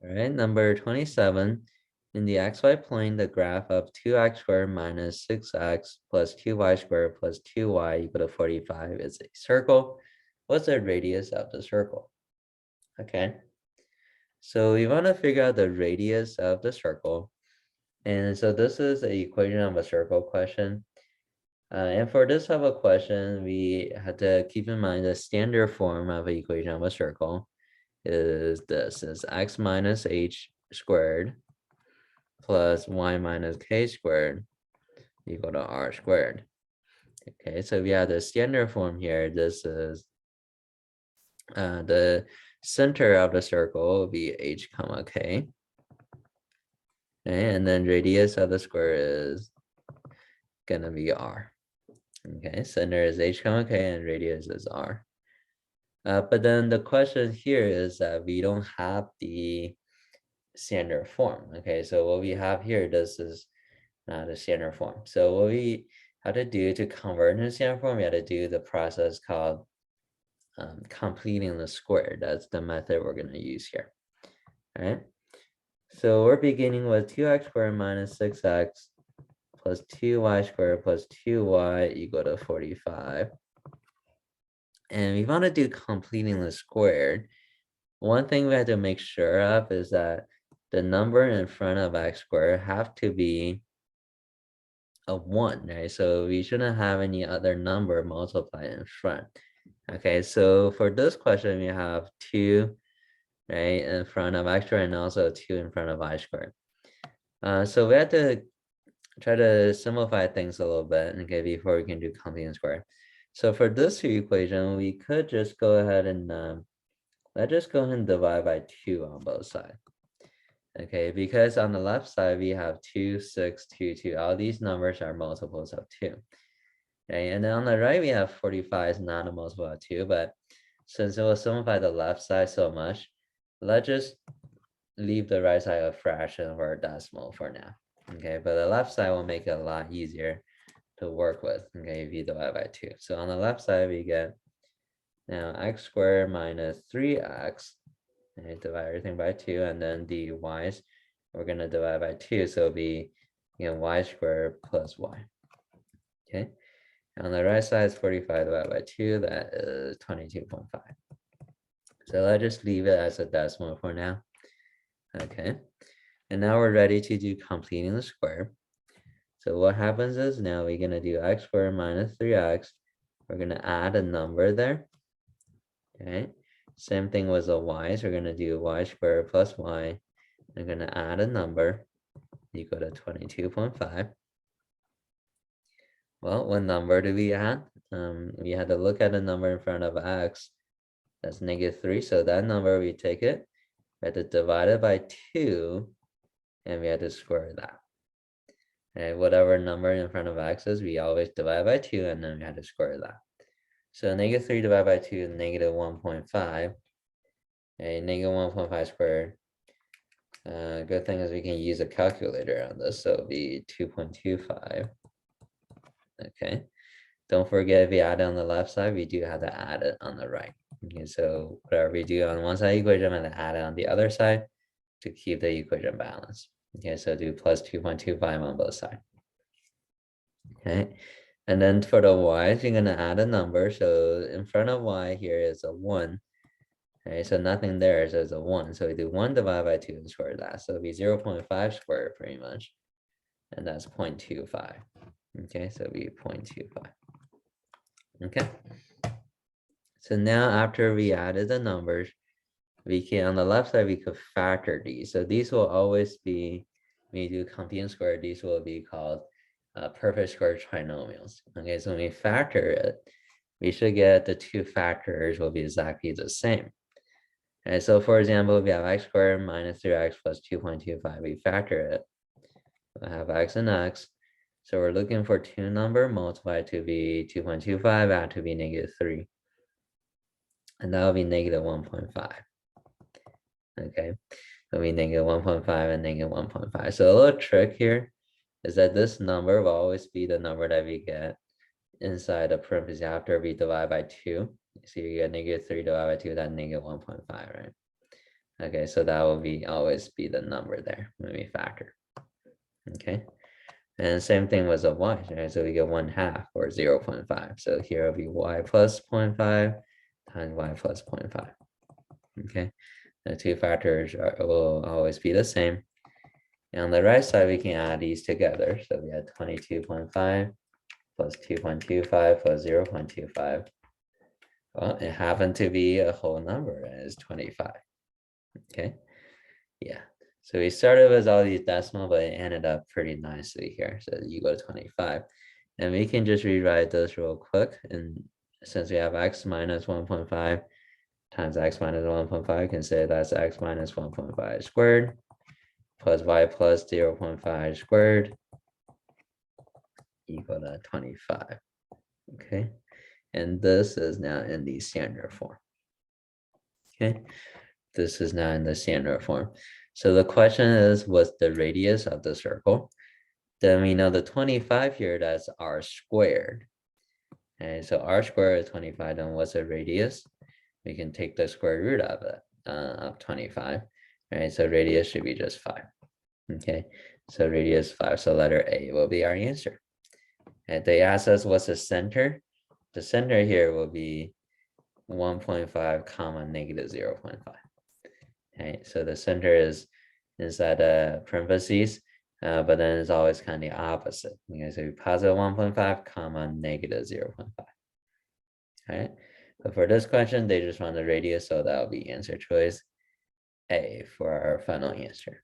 All right, number 27. In the xy plane, the graph of 2x squared minus 6x plus 2y squared plus 2y equal to 45 is a circle. What's the radius of the circle? Okay, so we want to figure out the radius of the circle. And so this is the equation of a circle question. And for this type of question, we had to keep in mind the standard form of an equation of a circle is this, is x minus h squared plus y minus k squared equal to r squared. Okay, so we have the standard form here. This is the center of the circle will be h comma k. Okay, and then radius of the square is gonna be r. Okay, center is h comma k and radius is r. But then the question here is that we don't have the standard form. Okay, so what we have here, this is not a standard form. So what we had to do to convert into standard form, we had to do the process called completing the square. That's the method we're going to use here. All right. So we're beginning with 2x squared minus 6x plus 2y squared plus 2y equal to 45. And we want to do completing the squared. One thing we have to make sure of is that the number in front of x squared have to be a 1, right? So we shouldn't have any other number multiplied in front. Okay, so for this question, we have 2, right, in front of x squared and also 2 in front of y squared. So we have to try to simplify things a little bit, okay, before we can do completing square. So for this equation, we could just go ahead and let's just go ahead and divide by 2 on both sides. Okay, because on the left side, we have 2, 6, 2, 2. All these numbers are multiples of 2. Okay, and then on the right, we have 45 is not a multiple of 2, but since it will simplify the left side so much, let's just leave the right side a fraction or a decimal for now. Okay, but the left side will make it a lot easier to work with, okay, if you divide by 2. So on the left side, we get now x squared minus 3x. Okay, divide everything by 2, and then the y's we're going to divide by 2, so it'll be y squared plus y. Okay, on the right side is 45 divided by 2, that is 22.5. So let's just leave it as a decimal for now. Okay, and now we're ready to do completing the square. So what happens is now we're going to do x squared minus 3x. We're going to add a number there. Okay, same thing with the y's. We're going to do y squared plus y. I'm going to add a number equal to 22.5. Well, what number do we add? We had to look at a number in front of x. That's -3. So that number, we take it, we had to divide it by 2, and we had to square that. And whatever number in front of x is, we always divide by 2, and then we had to square that. So -3 divided by 2 is -1.5. And -1.5 squared. Good thing is we can use a calculator on this, so it'll be 2.25. Okay, don't forget if we add it on the left side, we do have to add it on the right. Okay, so whatever we do on one side equation, I'm going to add it on the other side to keep the equation balanced. Okay, so do plus 2.25 on both sides. Okay, and then for the y's, you're going to add a number. So in front of y here is a 1. Okay, so nothing there, so it's a 1. So we do 1 divided by 2 and square that. So it'll be 0.5 squared pretty much. And that's 0.25. Okay, so it'll be 0.25. Okay. So now after we added the numbers, we can, on the left side, we could factor these. So these will always be, when you do completing square, these will be called perfect square trinomials. Okay, so when we factor it, we should get the two factors will be exactly the same. And so for example, if we have x squared minus 3x plus 2.25, we factor it. We have x and x. So we're looking for two number multiplied to be 2.25, add to be -3. And that will be -1.5. Okay, so we -1.5 and -1.5. So a little trick here is that this number will always be the number that we get inside the parentheses after we divide by 2. So you get -3 divided by 2, that's -1.5, right? Okay, so that will be always be the number there when we factor. Okay, and same thing with a y, right? So we get 1/2 or 0.5. So here will be y plus 0.5 times y plus 0.5. Okay, the two factors will always be the same. And on the right side, we can add these together. So we had 22.5 plus 2.25 plus 0.25. Well, it happened to be a whole number, and it's 25. Okay, yeah. So we started with all these decimal, but it ended up pretty nicely here. So you go to 25. And we can just rewrite this real quick. And since we have x minus 1.5 times x minus 1.5, can say that's x minus 1.5 squared plus y plus 0.5 squared equal to 25. Okay, and this is now in the standard form. Okay, this is now in the standard form. So the question is, what's the radius of the circle? Then we know the 25 here, that's r squared. Okay, so r squared is 25, then what's the radius? We can take the square root of it, of 25, right? So radius should be just 5. Okay, so radius 5, so letter A will be our answer. And they ask us what's the center. The center here will be 1.5 comma negative 0.5. Okay, so the center is inside the parentheses, but then it's always kind of the opposite. Okay, so positive 1.5 comma negative 0.5. All right, but for this question, they just want the radius, so that'll be answer choice A for our final answer.